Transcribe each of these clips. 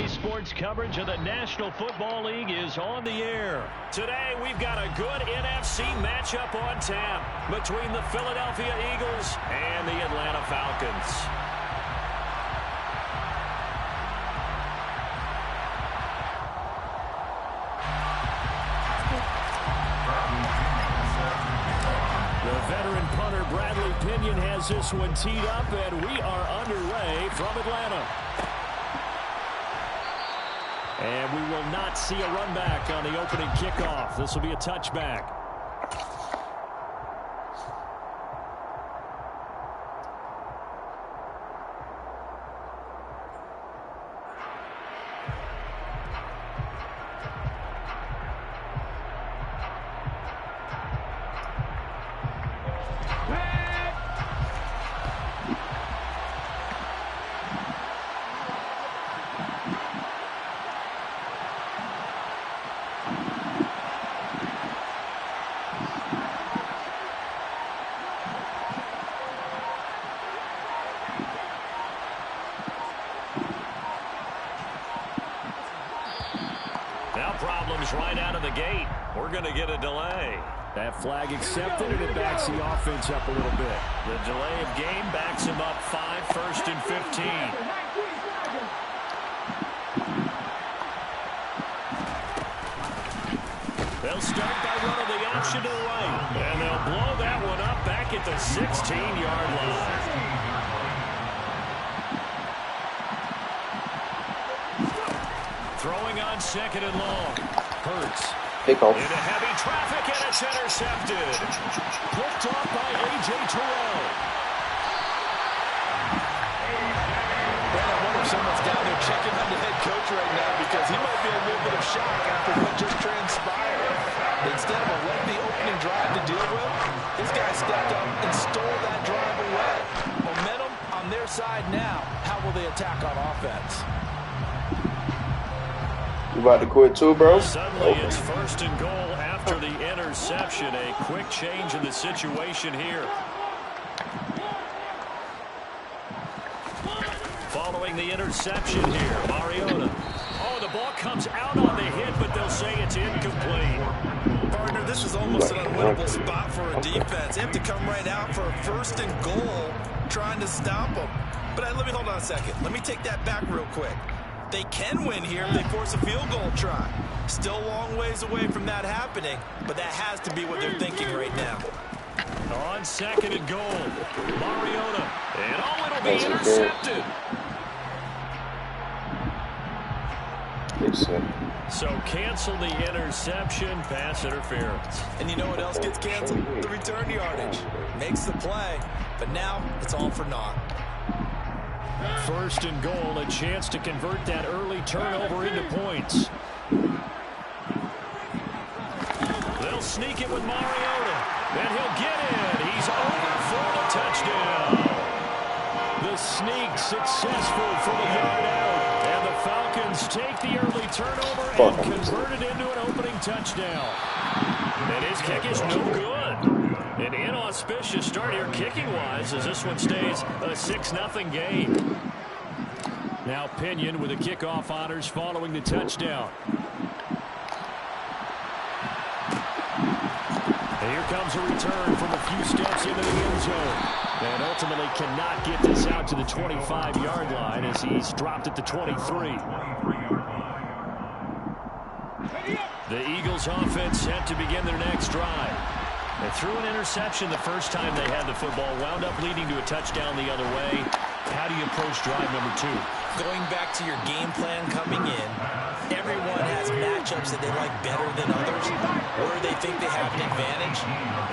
Sports coverage of the National Football League is on the air. Today, we've got a good NFC matchup on tap between the Philadelphia Eagles and the Atlanta Falcons. The veteran punter Bradley Pinion has this one teed up, and we are underway from Atlanta. And we will not see a run back on the opening kickoff. This will be a touchback. Problems right out of the gate. We're going to get a delay. That flag accepted, and it backs the offense up a little bit. The delay of game backs him up 5, 1st and 15. They'll start by running the option to the right, and they'll blow that one up back at the 16-yard line. Throwing on 2nd and long. Hurts. Kickoff. Into heavy traffic, and it's intercepted. Picked off by A.J. Terrell. I wonder if someone's down there checking on the head coach right now, because he might be in a little bit of shock after what just transpired. Instead of a lengthy opening drive to deal with, this guy stepped up and stole that drive away. Momentum on their side now. How will they attack on offense? You about to quit too, bro? Suddenly it's 1st and goal after the interception. A quick change in the situation here. Following the interception here, Mariota. Oh, the ball comes out on the hit, but they'll say it's incomplete. Partner, this was almost an unwinnable spot for a defense. They have to come right out for a 1st and goal trying to stop them. But let me hold on a second. Let me take that back real quick. They can win here if they force a field goal try. Still a long ways away from that happening, but that has to be what they're thinking right now. On 2nd and goal, Mariota. And it'll be intercepted. So cancel the interception, pass interference. And you know what else gets canceled? The return yardage. Makes the play, but now it's all for naught. 1st and goal, a chance to convert that early turnover into points. They'll sneak it with Mariota, and he'll get in. He's over for the touchdown. The sneak successful for the yard out, and the Falcons take the early turnover and convert it into an opening touchdown. And his kick is no good. An inauspicious start here kicking-wise as this one stays a 6-0 game. Now Pinion with the kickoff honors following the touchdown. And here comes a return from a few steps into the end zone. And ultimately cannot get this out to the 25-yard line as he's dropped at the 23. The Eagles offense set to begin their next drive. They threw an interception the first time they had the football, wound up leading to a touchdown the other way. How do you approach drive number 2? Going back to your game plan coming in, everyone has matchups that they like better than others, where they think they have an advantage.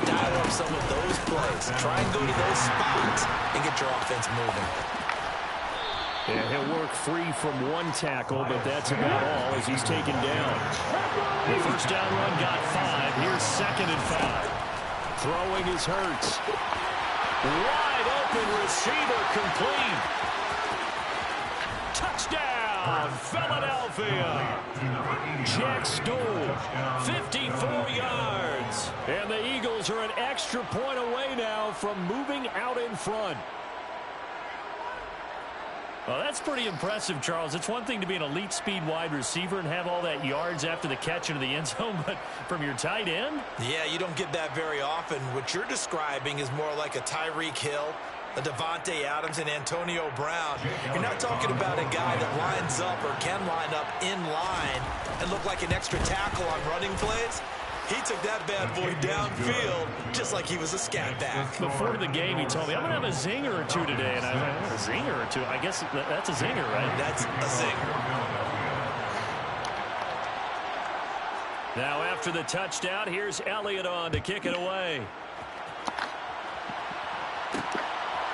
Dial up some of those plays. Try and go to those spots and get your offense moving. And he'll work free from one tackle, but that's about all as he's taken down. The first down run got 5. Here's 2nd and 5. Throwing is Hurts. Wide open receiver complete. Touchdown, Philadelphia. Jack Stoll, 54 yards. And the Eagles are an extra point away now from moving out in front. Well, that's pretty impressive, Charles. It's one thing to be an elite speed wide receiver and have all that yards after the catch into the end zone, but from your tight end? Yeah, you don't get that very often. What you're describing is more like a Tyreek Hill, a Devontae Adams, and Antonio Brown. You're not talking about a guy that lines up or can line up in line and look like an extra tackle on running plays. He took that bad boy downfield just like he was a scat back. Before the game, he told me, I'm going to have a zinger or two today. And I was like, a zinger or two? I guess that's a zinger, right? That's a zinger. Now after the touchdown, here's Elliott on to kick it away.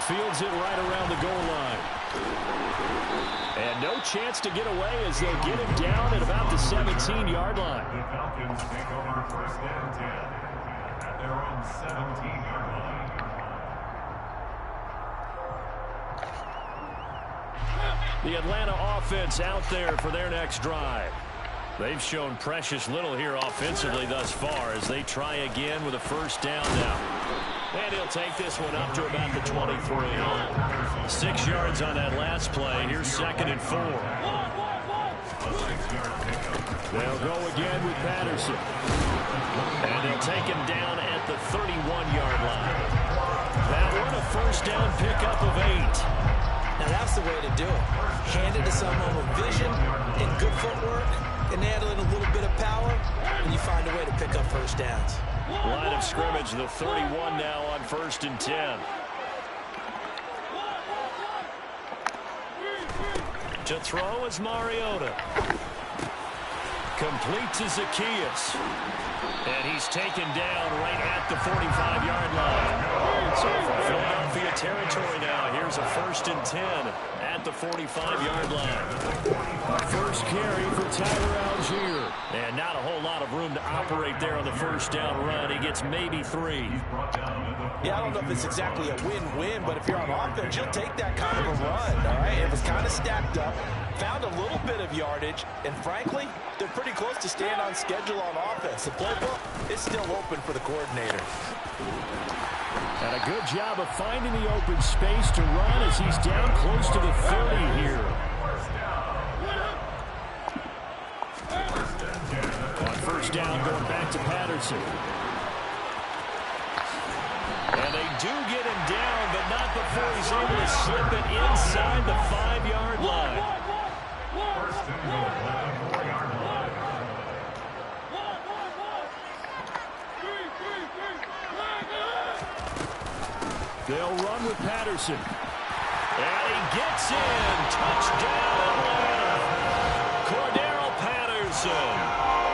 Fields it right around the goal line. And no chance to get away as they'll get him down at about the 17-yard line. The Falcons take over 1st and 10 at their own 17-yard line. The Atlanta offense out there for their next drive. They've shown precious little here offensively thus far as they try again with a 1st down now. And he'll take this one up to about the 23. 6 yards on that last play. Here's 2nd and 4. They'll go again with Patterson. And they'll take him down at the 31-yard line. That one a 1st down pickup of 8. Now that's the way to do it. Hand it to someone with vision and good footwork and add in a little bit of power, and you find a way to pick up 1st downs. Line of scrimmage, the 31 now on 1st and 10. To throw is Mariota. Complete to Zacchaeus. And he's taken down right at the 45-yard line. So from Philadelphia territory now, here's a 1st and 10 at the 45-yard line. First carry for Tyler Algier. And not a whole lot of room to operate there on the 1st down run. He gets maybe 3. Yeah, I don't know if it's exactly a win-win, but if you're on offense, you'll take that kind of a run, all right? It was kind of stacked up, found a little bit of yardage, and frankly, they're pretty close to staying on schedule on offense. The playbook is still open for the coordinator. And a good job of finding the open space to run as he's down close to the 30 here. On 1st down, going back to Patterson. And they do get him down, but not before he's able to slip it inside the 5-yard line. They'll run with Patterson. And he gets in. Touchdown, Atlanta. Cordero Patterson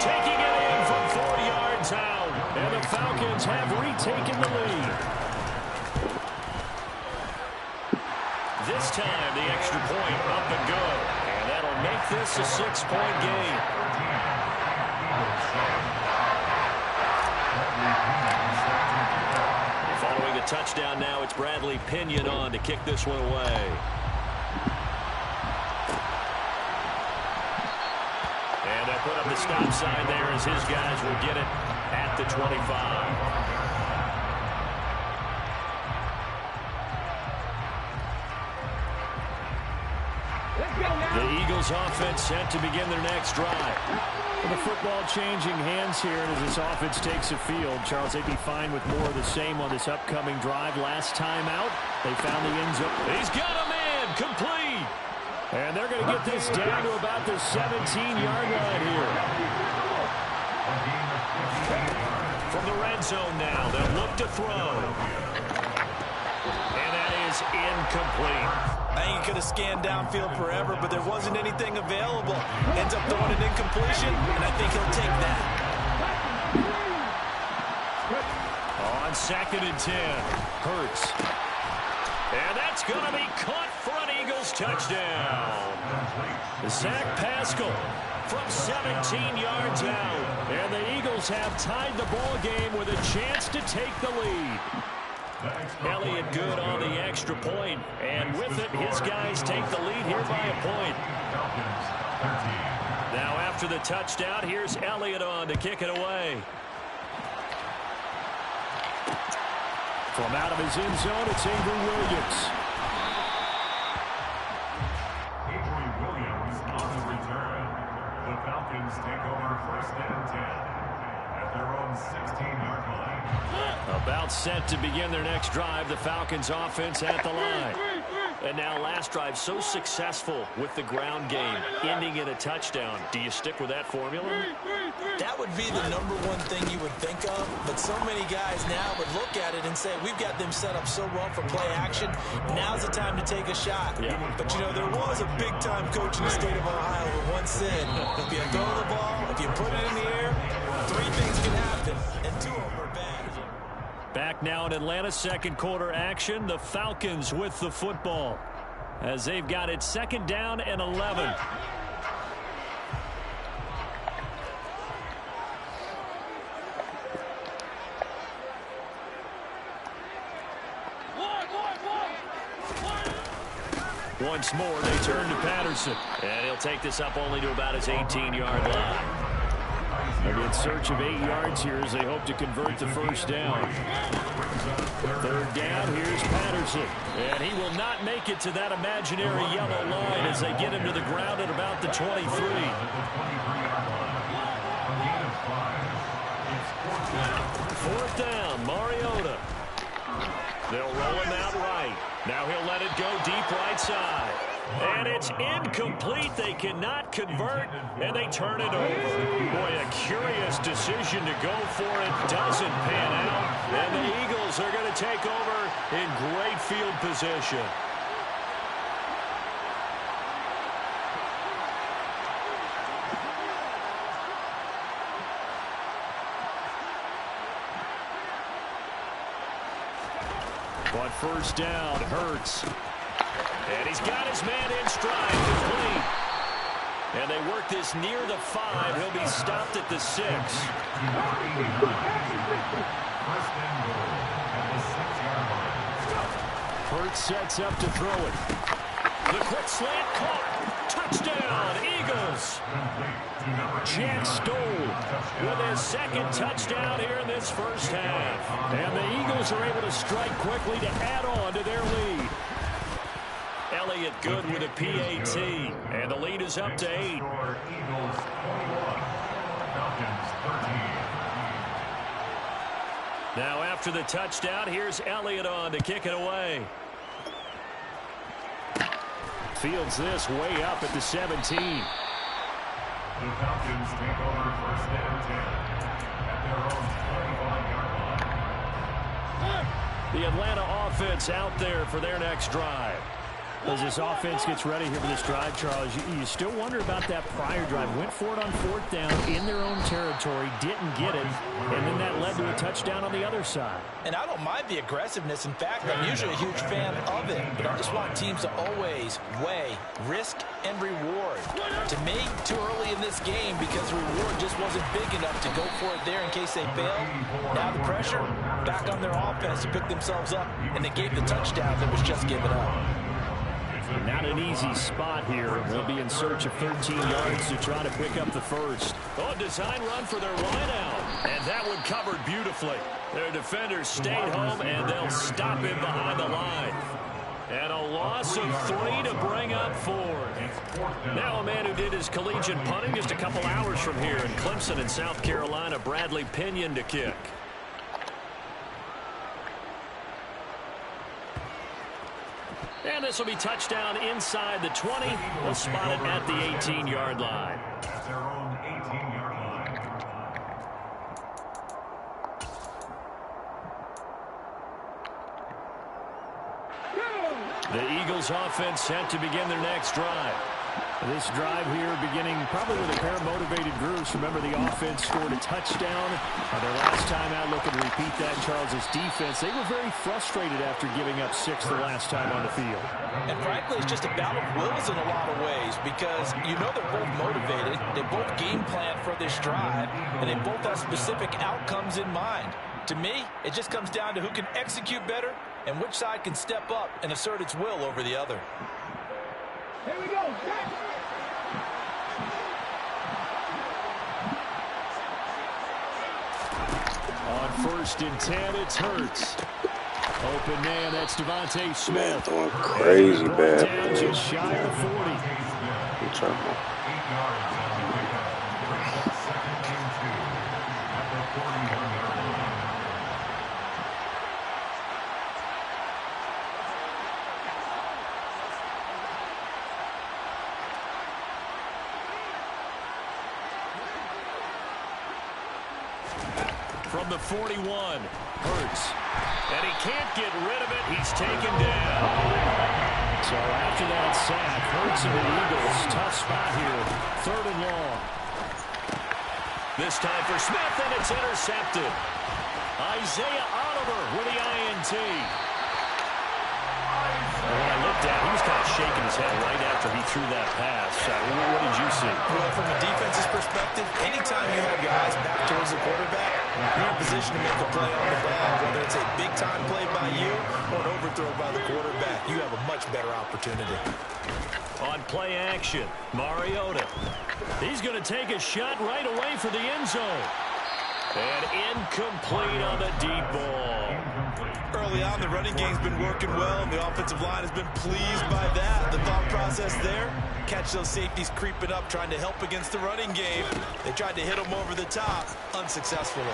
taking it in from 4 yards out. And the Falcons have retaken the lead. This time, the extra point up and go. And that'll make this a 6-point game. Following a touchdown now, it's Bradley Pinion on to kick this one away. And they'll put up the stop sign there as his guys will get it at the 25. The Eagles offense set to begin their next drive. With the football changing hands here as this offense takes the field, Charles, they'd be fine with more of the same on this upcoming drive. Last time out, they found the end zone. He's got a man, complete. And they're going to get this down to about the 17-yard line here. From the red zone now, they'll look to throw. And that is incomplete. I think he could have scanned downfield forever, but there wasn't anything available. Ends up throwing an incompletion, and I think he'll take that. On 2nd and 10, Hurts. And that's going to be caught for an Eagles touchdown. Zach Pascal from 17 yards out. And the Eagles have tied the ball game with a chance to take the lead. Elliott good on the extra point, and with it, his guys take the lead here by a point. Now after the touchdown, here's Elliott on to kick it away. From out of his end zone, it's Avery Williams. Avery Williams on the return. The Falcons take over 1st and 10 at their own 16-yard line. About set to begin their next drive, the Falcons offense at the line. And now last drive so successful with the ground game, ending in a touchdown. Do you stick with that formula? That would be the #1 thing you would think of, but so many guys now would look at it and say, we've got them set up so well for play action. Now's the time to take a shot. Yeah. But, you know, there was a big-time coach in the state of Ohio who once said, if you throw the ball, if you put it in the air, 3 things can happen, and 2 of them are bad. Back now in Atlanta, second quarter action. The Falcons with the football as they've got it 2nd down and 11. Once more, they turn to Patterson. And he'll take this up only to about his 18-yard line. They'll be in search of 8 yards here as they hope to convert the 1st down. 3rd down, here's Patterson. And he will not make it to that imaginary yellow line as they get him to the ground at about the 23. 4th down, Mariota. They'll roll him out right. Now he'll let it go deep right side. And it's incomplete. They cannot convert, and they turn it over. Boy, a curious decision to go for it. Doesn't pan out, and the Eagles are going to take over in great field position. But 1st down, Hurts. And he's got his man in stride, complete. And they work this near the 5. He'll be stopped at the 6. Hurts sets up to throw it. The quick slant caught. Touchdown, Eagles. Jack Stoll with his 2nd touchdown here in this 1st half. And the Eagles are able to strike quickly to add on to their lead. Elliott good with a PAT, and the lead is up to 8. Now after the touchdown, here's Elliott on to kick it away. Fields this way up at the 17. The Falcons take over 1st and 10 at their own 25-yard line. The Atlanta offense out there for their next drive. As this offense gets ready here for this drive, Charles, you still wonder about that prior drive. Went for it on 4th down in their own territory, didn't get it, and then that led to a touchdown on the other side. And I don't mind the aggressiveness. In fact, I'm usually a huge fan of it. But I just want teams to always weigh risk and reward. To me, too early in this game because the reward just wasn't big enough to go for it there in case they failed. Now the pressure back on their offense to pick themselves up, and they gave the touchdown that was just given up. Not an easy spot here. They'll be in search of 13 yards to try to pick up the 1st. Oh, design run for their wideout. And that one covered beautifully. Their defenders stayed home, and they'll stop him behind the line. And a loss of 3 to bring up 4. Now a man who did his collegiate punting just a couple hours from here in Clemson in South Carolina, Bradley Pinion to kick. And this will be touchdown inside the 20. They'll spot it at the 18-yard line. At their own 18-yard line. The Eagles offense set to begin their next drive. This drive here beginning probably with a pair of motivated groups. Remember, the offense scored a touchdown. Their last time out, looking to repeat that in Charles' defense. They were very frustrated after giving up 6 the last time on the field. And frankly, it's just a battle of wills in a lot of ways because you know they're both motivated. They both game plan for this drive, and they both have specific outcomes in mind. To me, it just comes down to who can execute better and which side can step up and assert its will over the other. Here we go. On 1st and 10, it's Hurts. Open man, that's Devontae Smith. Man, throwing crazy bad plays. Just shy of 40. Good job, man. From the 41, Hurts. And he can't get rid of it. He's taken down. So after that sack, Hurts and the Eagles, tough spot here. 3rd and long. This time for Smith, and it's intercepted. Isaiah Oliver with the INT. When I looked at it, he was kind of shaking his head right after he threw that pass. What did you see? Well, from a defense's perspective, anytime you have your eyes back towards the quarterback, you're in position to make a play on the ball. Whether it's a big-time play by you or an overthrow by the quarterback, you have a much better opportunity. On play action, Mariota. He's going to take a shot right away for the end zone. And incomplete on the deep ball. Early on, the running game's been working well, and the offensive line has been pleased by that. The thought process there, catch those safeties creeping up, trying to help against the running game. They tried to hit them over the top, unsuccessfully.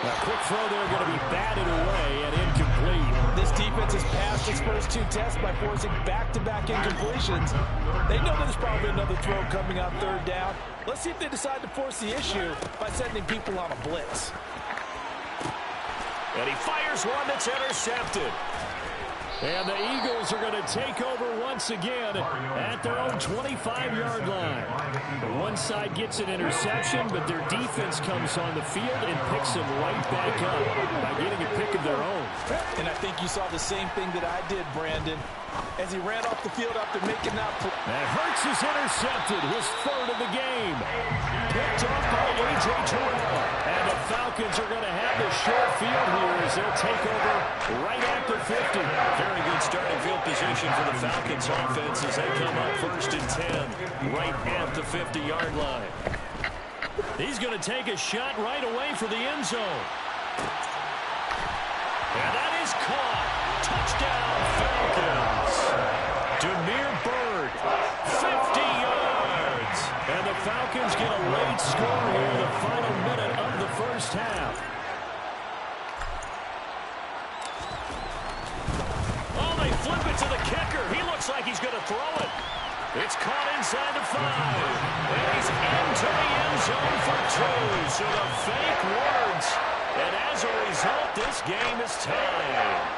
Now, quick throw there, going to be batted away and incomplete. This defense has passed its first 2 tests by forcing back-to-back incompletions. They know there's probably another throw coming on 3rd down. Let's see if they decide to force the issue by sending people on a blitz. And he fires one that's intercepted. And the Eagles are going to take over once again at their own 25-yard line. One side gets an interception, but their defense comes on the field and picks them right back up by getting a pick of their own. And I think you saw the same thing that I did, Brandon, as he ran off the field after making that play. And Hurts is intercepted, his 3rd of the game. Picked off by A.J. Terrell. And the Falcons are going to have the short field here as they'll take over right at the 50. Very good starting field position for the Falcons offense as they come up 1st and 10, right at the 50-yard line. He's going to take a shot right away for the end zone. And that is caught. Touchdown, Falcons. Demir Bird, 50 yards. And the Falcons get a late score here in the final minute of the 1st half. Oh, they flip it to the kicker. He looks like he's going to throw it. It's caught inside the 5. And he's into the end zone for 2. So the fake works. And as a result, this game is tied.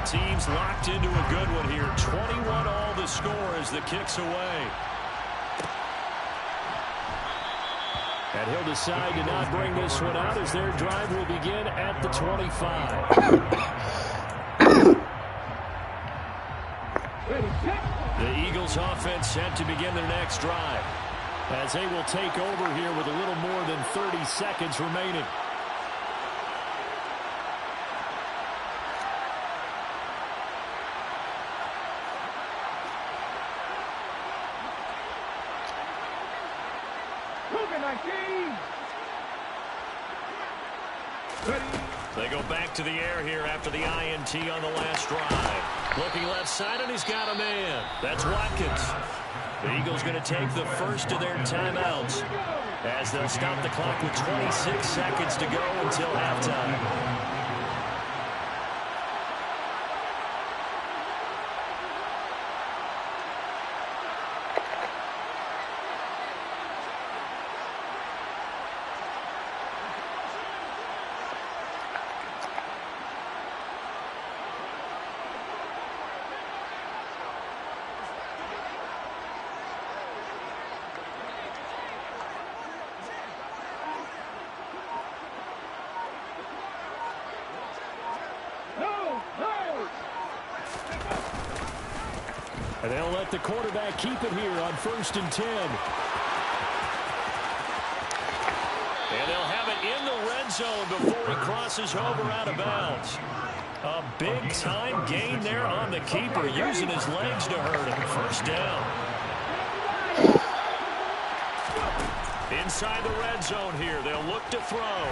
Teams locked into a good one here. 21 all the score as the kick's away. And he'll decide to not bring this one out as their drive will begin at the 25. The Eagles offense set to begin their next drive as they will take over here with a little more than 30 seconds remaining. They go back to the air here after the INT on the last drive. Looking left side, and he's got a man. That's Watkins. The Eagles going to take the first of their timeouts as they'll stop the clock with 26 seconds to go until halftime. And they'll let the quarterback keep it here on 1st and 10. And they'll have it in the red zone before he crosses over out of bounds. A big-time gain there on the keeper, using his legs to hurt him. 1st down. Inside the red zone here, they'll look to throw.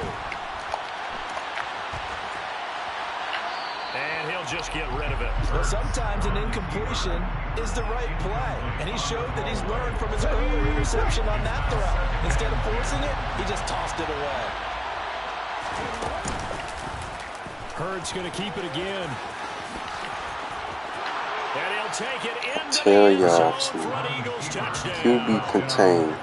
And he'll just get rid of it. Well, sometimes an incompletion is the right play. And he showed that he's learned from his earlier interception on that throw. Instead of forcing it, he just tossed it away. Hurd's going to keep it again. And he'll take it into Tell the end y'all zone for an Eagles touchdown. QB contained,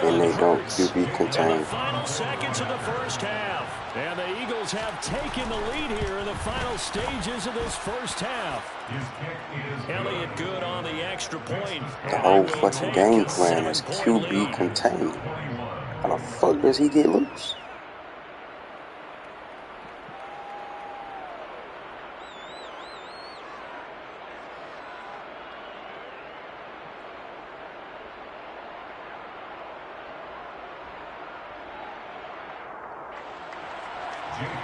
and they don't QB In contain. the final seconds of the 1st half. And the Eagles have taken the lead here in the final stages of this 1st half. Elliott good on the extra point. The whole fucking game plan is QB contained. How the fuck does he get loose?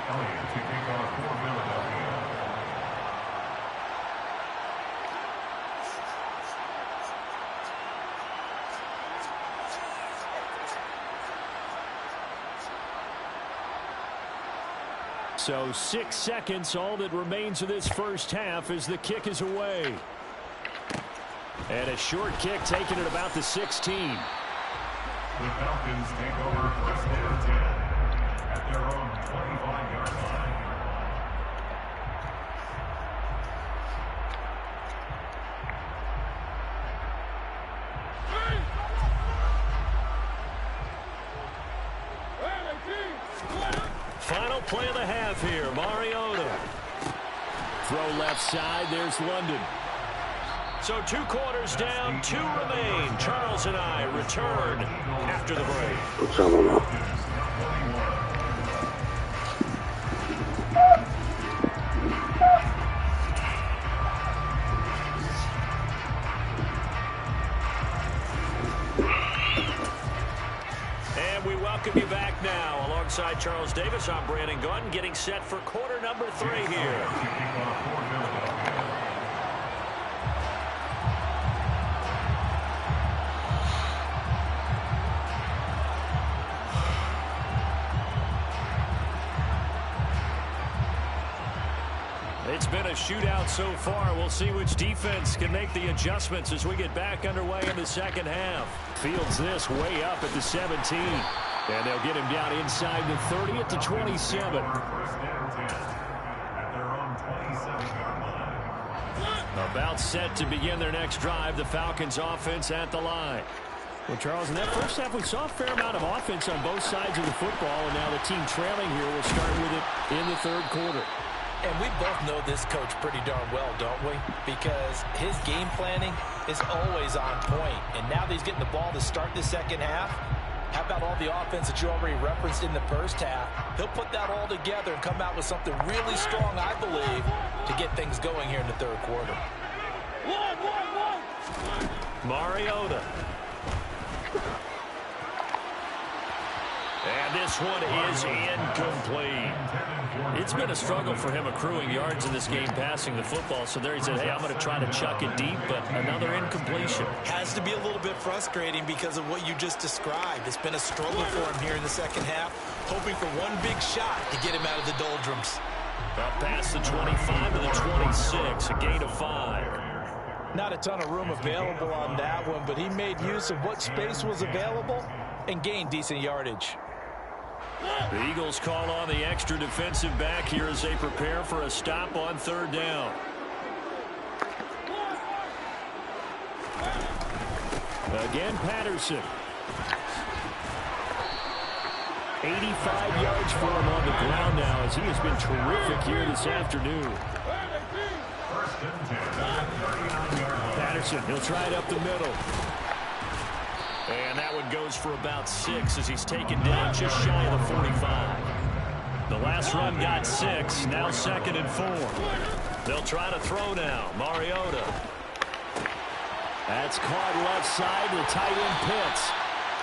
Elliott to kick off for Philadelphia. So 6 seconds, all that remains of this 1st half as the kick is away. And a short kick taken at about the 16. The Falcons take over 1st and 10 at their own 25-yard line. Final play of the half here. Mariota. Throw left side. There's London. So 2 quarters down, 2 remain. Charles and I return after the break. What's up, man? And we welcome you back now. Alongside Charles Davis, I'm Brandon Gordon, getting set for quarter number 3 here. It's been a shootout so far. We'll see which defense can make the adjustments as we get back underway in the 2nd half. Fields this way up at the 17. And they'll get him down inside the 30 at the 27. About set to begin their next drive. The Falcons offense at the line. Well, Charles, in that 1st half, we saw a fair amount of offense on both sides of the football. And now the team trailing here will start with it in the 3rd quarter. And we both know this coach pretty darn well, don't we? Because his game planning is always on point. And now that he's getting the ball to start the 2nd half, how about all the offense that you already referenced in the 1st half? He'll put that all together and come out with something really strong, I believe, to get things going here in the 3rd quarter. Mariota. And this one is incomplete. It's been a struggle for him accruing yards in this game passing the football. So there he said, hey, I'm going to try to chuck it deep, but another incompletion. Has to be a little bit frustrating because of what you just described. It's been a struggle for him here in the 2nd half, hoping for one big shot to get him out of the doldrums. Up past the 25 to the 26, a gain of 5. Not a ton of room available on that one, but he made use of what space was available and gained decent yardage. The Eagles call on the extra defensive back here as they prepare for a stop on 3rd down. Again, Patterson. 85 yards for him on the ground now as he has been terrific here this afternoon. Patterson, he'll try it up the middle. And that one goes for about 6 as he's taken down just shy of the 45. The last run got 6, now 2nd and 4. They'll try to throw now. Mariota. That's caught left side. The tight end Pitts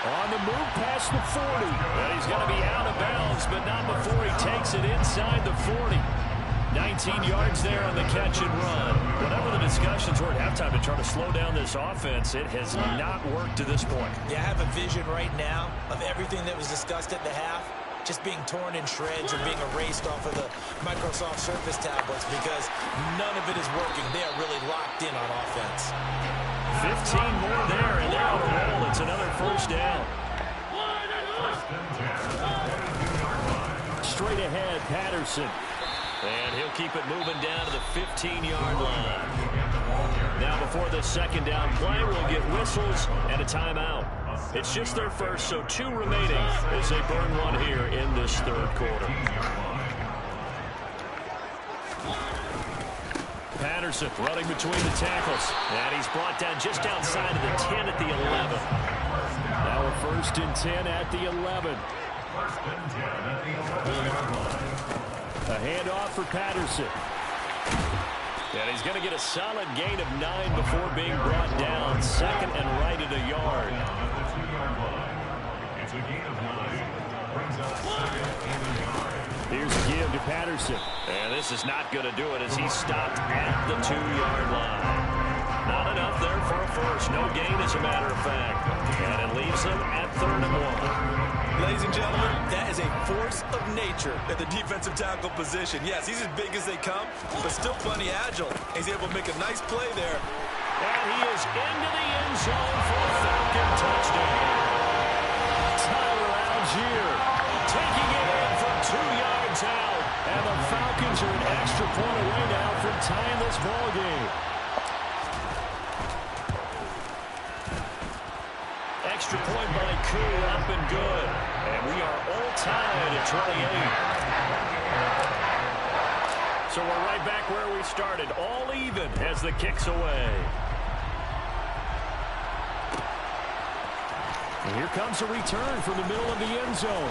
on the move past the 40. And he's going to be out of bounds, but not before he takes it inside the 40. 19 yards there on the catch and run. Whatever the discussions were at halftime to try to slow down this offense, it has not worked to this point. Yeah, I have a vision right now of everything that was discussed at the half just being torn in shreds or being erased off of the Microsoft Surface tablets because none of it is working. They are really locked in on offense. 15 more there, and they're on a roll. It's another first down. Straight ahead, Patterson. And he'll keep it moving down to the 15-yard line. Now before the second down play, we'll get whistles and a timeout. It's just their first, so 2 remaining as they burn one here in this third quarter. Patterson running between the tackles. And he's brought down just outside of the 10 at the 11. Now a 1st and 10 at the 11. A handoff for Patterson. And he's going to get a solid gain of 9 before being brought down. 2nd and right at a yard. Here's a give to Patterson. And this is not going to do it as he's stopped at the 2-yard line. Not enough there for a first. No gain, as a matter of fact. And it leaves him at 3rd and 1. Ladies and gentlemen, that is a force of nature at the defensive tackle position. Yes, he's as big as they come, but still plenty agile. He's able to make a nice play there. And he is into the end zone for a Falcon touchdown. Tyler Algier taking it in from 2 yards out. And the Falcons are an extra point away now from tying this ball game. Extra point by Koo, up and good. And we are all tied at 28. So we're right back where we started, all even as the kick's away. And here comes a return from the middle of the end zone.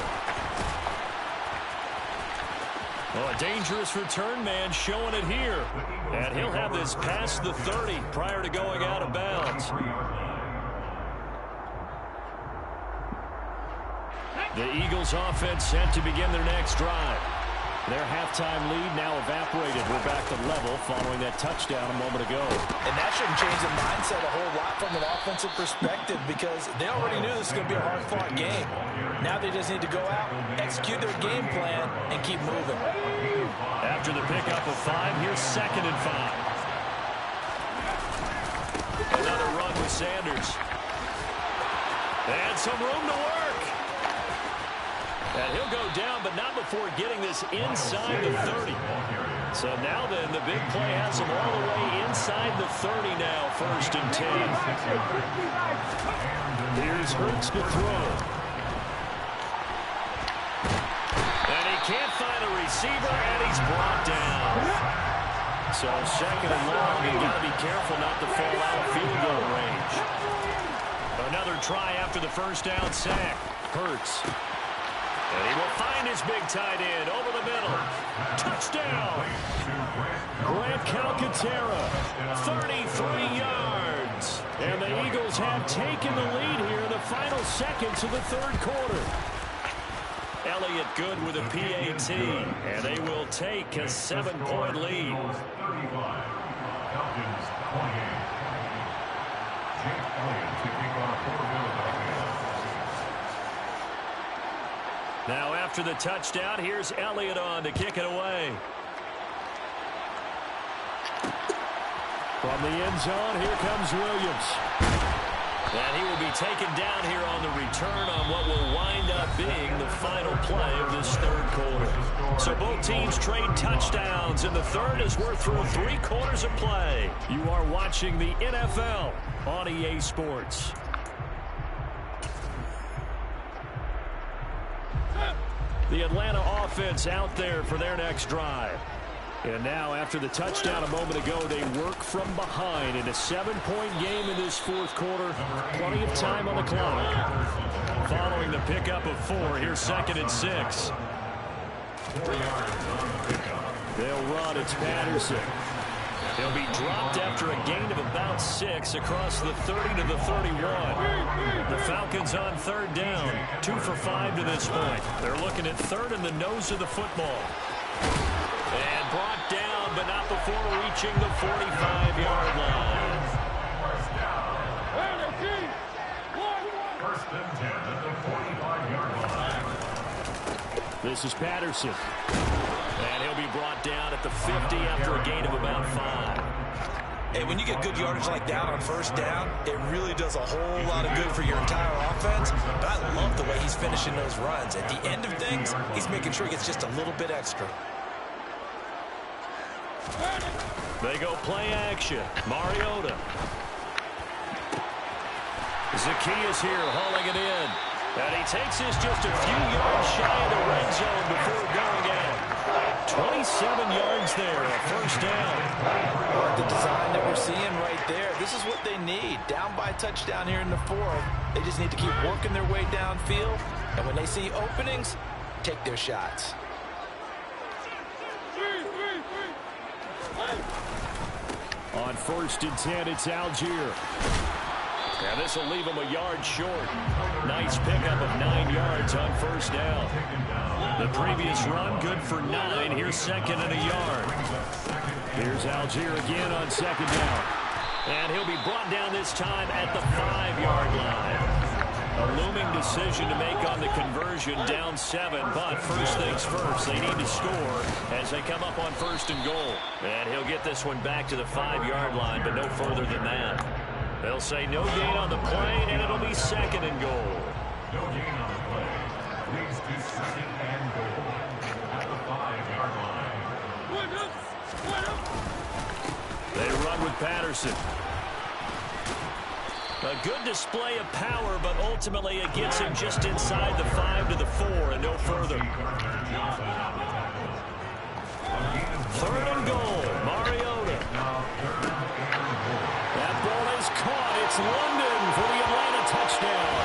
Oh, a dangerous return man showing it here. And he'll have this past the 30 prior to going out of bounds. The Eagles offense set to begin their next drive. Their halftime lead now evaporated. We're back to level following that touchdown a moment ago. And that shouldn't change the mindset a whole lot from an offensive perspective because they already knew this was going to be a hard-fought game. Now they just need to go out, execute their game plan, and keep moving. After the pickup of 5, here's 2nd and 5. Another run with Sanders. And some room to work. And he'll go down, but not before getting this inside the 30. So now then, the big play has him all the way inside the 30 now, 1st and 10. Here's Hurts to throw. And he can't find a receiver, and he's brought down. So 2nd and long, you got to be careful not to fall out of field goal range. Another try after the first down sack. Hurts. And he will find his big tight end over the middle. Touchdown! Grant Calcaterra, 33 yards. And the Eagles have taken the lead here in the final seconds of the third quarter. Elliott good with a PAT. And they will take a 7-point lead. Now after the touchdown, here's Elliott on to kick it away. From the end zone, here comes Williams. And he will be taken down here on the return on what will wind up being the final play of this third quarter. So both teams trade touchdowns, and the third as we're through 3 quarters of play. You are watching the NFL on EA Sports. The Atlanta offense out there for their next drive. And now, after the touchdown a moment ago, they work from behind in a 7-point game in this fourth quarter. Plenty of time on the clock. Following the pickup of 4, here's 2nd and 6. They'll run. It's Patterson. He'll be dropped after a gain of about 6 across the 30 to the 31. The Falcons on third down, 2 for 5 to this point. They're looking at third in the nose of the football. And brought down, but not before reaching the 45-yard line. First and 10 at the 45-yard line. This is Patterson. And he'll be brought down at the 50 after a gain of about 5. Hey, when you get good yardage like that on first down, it really does a whole lot of good for your entire offense. But I love the way he's finishing those runs. At the end of things, he's making sure he gets just a little bit extra. They go play action. Mariota. Zacchaeus here hauling it in. And he takes this just a few yards shy of the red zone before going out. 27 yards there, a first down. The design that we're seeing right there, this is what they need. Down by a touchdown here in the fourth. They just need to keep working their way downfield. And when they see openings, take their shots. On first and 10, it's Algier. And this will leave him a yard short. Nice pickup of 9 yards on first down. The previous run, good for 9. Here's second and a yard. Here's Algier again on second down. And he'll be brought down this time at the 5-yard line. A looming decision to make on the conversion, down 7. But first things first, they need to score as they come up on first and goal. And he'll get this one back to the 5-yard line, but no further than that. They'll say no gain on the play, and it'll be second and goal. No gain on the play. Leads to second and goal at the 5-yard line. They run with Patterson. A good display of power, but ultimately it gets him just inside the 5 to the 4 and no further. Third and goal, Mariota. That ball is caught. It's London for the Atlanta touchdown.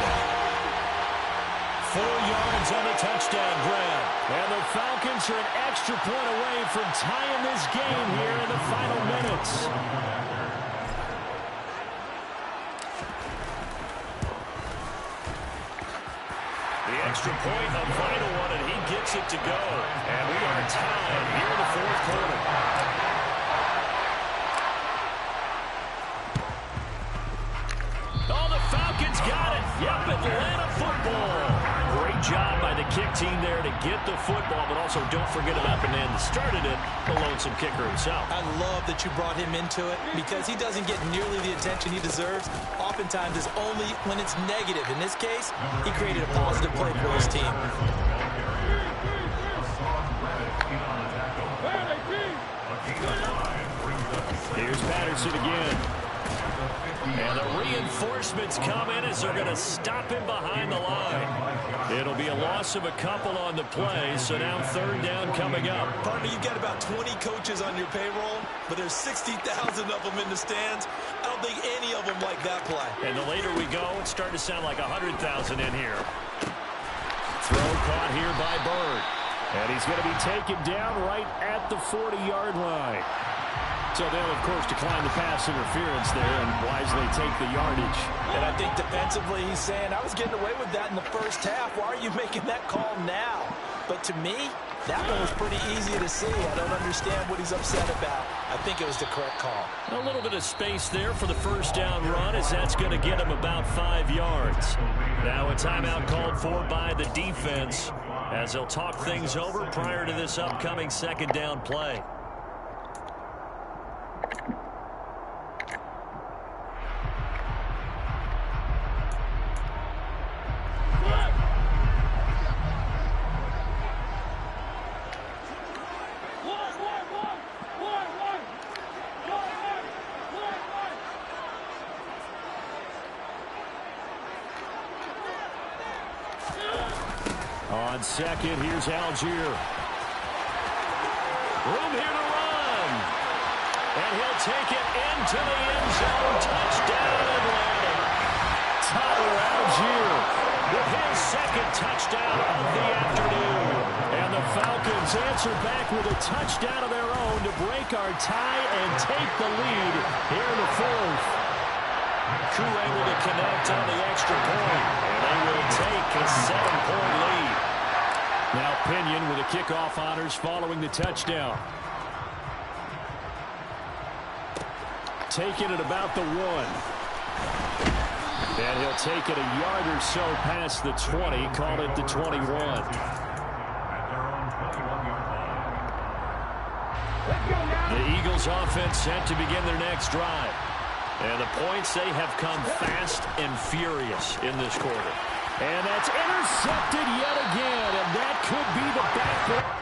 4 yards on the touchdown grab. And the Falcons are an extra point away from tying this game here in the final minutes. The extra point, a vital one, and he gets it to go. And we are tied here in the fourth quarter. Oh, the Falcons got it. Yep, Atlanta football. Great job by the kick team there to get the football, but also don't forget about the man that started it, the lonesome kicker himself. I love that you brought him into it because he doesn't get nearly the attention he deserves. Oftentimes it's only when it's negative. In this case, he created a positive play for his team. Here's Patterson again. And the reinforcements come in as they're going to stop him behind the line. It'll be a loss of a couple on the play, so now third down coming up. Partner, you've got about 20 coaches on your payroll, but there's 60,000 of them in the stands. I don't think any of them like that play. And the later we go, it's starting to sound like 100,000 in here. Throw caught here by Bird. And he's going to be taken down right at the 40-yard line. So they'll, of course, decline the pass interference there and wisely take the yardage. And I think defensively he's saying, I was getting away with that in the first half. Why are you making that call now? But to me, that one was pretty easy to see. I don't understand what he's upset about. I think it was the correct call. A little bit of space there for the first down run as that's going to get him about 5 yards. Now a timeout called for by the defense as they'll talk things over prior to this upcoming second down play. On second, here's Algier. Room here to run. And he'll take it into the end zone. Touchdown, Atlanta. Tyler Algier with his second touchdown of the afternoon. And the Falcons answer back with a touchdown of their own to break our tie and take the lead here in the fourth. Crew able to connect on the extra point, and they will take a 7-point lead. Now Pinion with the kickoff honors following the touchdown. Taking it about the 1. And he'll take it a yard or so past the 20, call it the 21. The Eagles offense set to begin their next drive. And the points, they have come fast and furious in this quarter. And that's intercepted yet again, and that could be the backbone.